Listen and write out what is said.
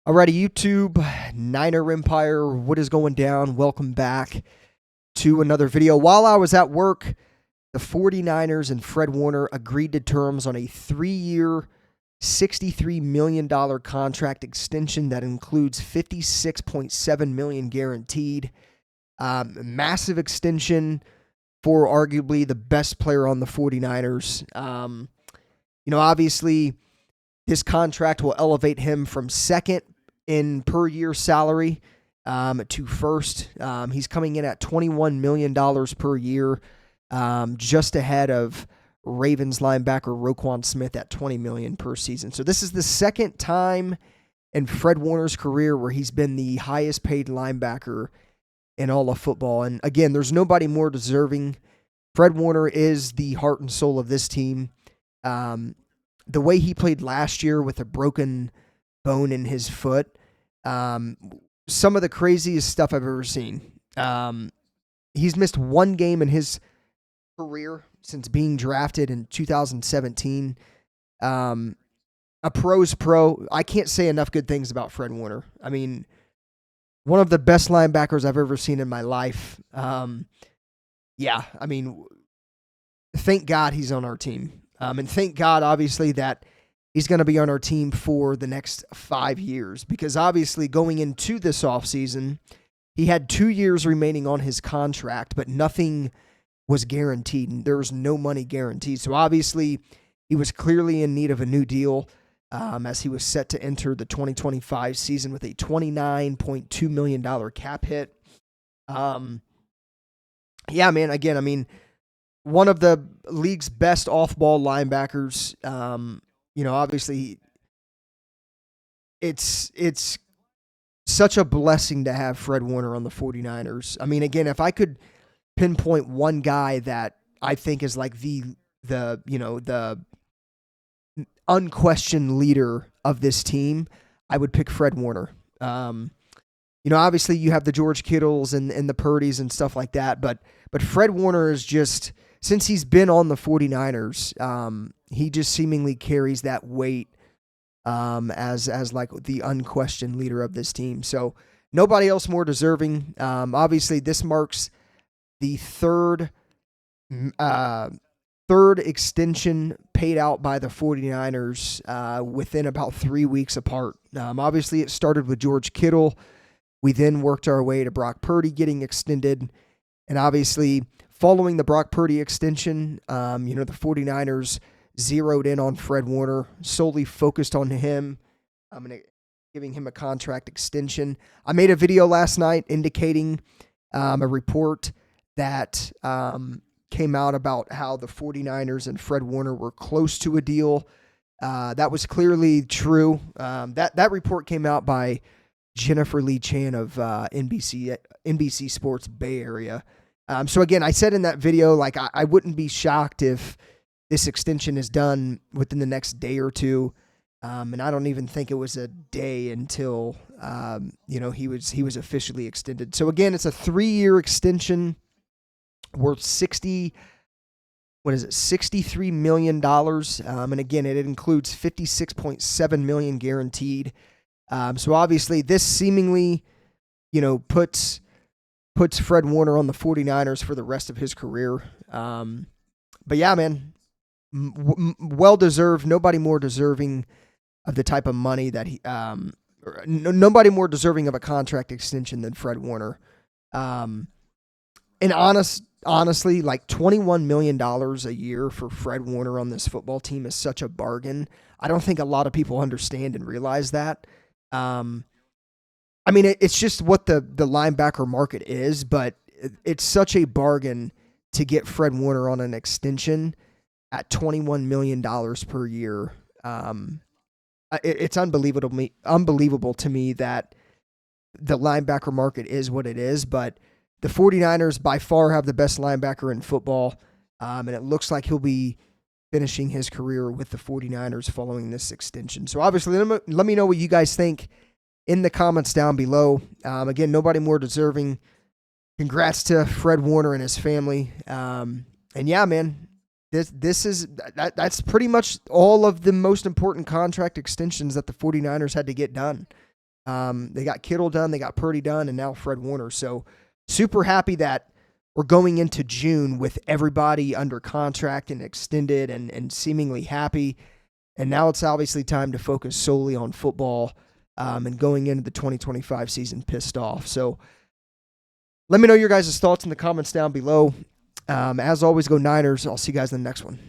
Alrighty, YouTube, Niner Empire, what is going down? Welcome back to another video. While I was at work, the 49ers and Fred Warner agreed to terms on a 3-year, $63 million contract extension that includes $56.7 million guaranteed. Massive extension for arguably the best player on the 49ers. Obviously, this contract will elevate him from second in per year salary to first. He's coming in at $21 million per year, just ahead of Ravens linebacker Roquan Smith at $20 million per season. So this is the second time in Fred Warner's career where he's been the highest paid linebacker in all of football. And again, there's nobody more deserving. Fred Warner is the heart and soul of this team. The way he played last year with a broken bone in his foot, some of the craziest stuff I've ever seen. He's missed one game in his career since being drafted in 2017. A pro's pro. I can't say enough good things about Fred Warner. I mean, one of the best linebackers I've ever seen in my life. Thank God he's on our team. And thank God, obviously, that he's going to be on our team for the next 5 years. Because obviously, going into this offseason, he had 2 years remaining on his contract, but nothing was guaranteed. There was no money guaranteed. So obviously, he was clearly in need of a new deal as he was set to enter the 2025 season with a $29.2 million cap hit. One of the league's best off-ball linebackers. Obviously, it's such a blessing to have Fred Warner on the 49ers. I mean, again, if I could pinpoint one guy that I think is like the unquestioned leader of this team, I would pick Fred Warner. Obviously you have the George Kittles and the Purdy's and stuff like that, but Fred Warner is just, since he's been on the 49ers, he just seemingly carries that weight as like the unquestioned leader of this team. So nobody else more deserving. Obviously, this marks the third extension paid out by the 49ers within about 3 weeks apart. Obviously, it started with George Kittle. We then worked our way to Brock Purdy getting extended. And obviously, following the Brock Purdy extension, the 49ers zeroed in on Fred Warner, solely focused on him, giving him a contract extension. I made a video last night indicating a report that came out about how the 49ers and Fred Warner were close to a deal. That was clearly true. That report came out by Jennifer Lee Chan of NBC Sports Bay Area. So again, I said in that video, like I wouldn't be shocked if this extension is done within the next day or two. And I don't even think it was a day until he was officially extended. So again, it's a 3-year extension worth $63 million. And again, it includes $56.7 million guaranteed. So obviously this seemingly, puts Fred Warner on the 49ers for the rest of his career. But yeah, man, well-deserved. Nobody more deserving of the type of money that nobody more deserving of a contract extension than Fred Warner. And honestly, like $21 million a year for Fred Warner on this football team is such a bargain. I don't think a lot of people understand and realize that. It's just what the linebacker market is, but it's such a bargain to get Fred Warner on an extension at $21 million per year. It's unbelievable to me that the linebacker market is what it is, but the 49ers by far have the best linebacker in football, and it looks like he'll be finishing his career with the 49ers following this extension. So obviously, let me know what you guys think in the comments down below. Again, nobody more deserving. Congrats to Fred Warner and his family. And yeah, man, that's pretty much all of the most important contract extensions that the 49ers had to get done. They got Kittle done, they got Purdy done, and now Fred Warner. So super happy that we're going into June with everybody under contract and extended and seemingly happy. And now it's obviously time to focus solely on football and going into the 2025 season pissed off. So let me know your guys' thoughts in the comments down below. As always, go Niners. I'll see you guys in the next one.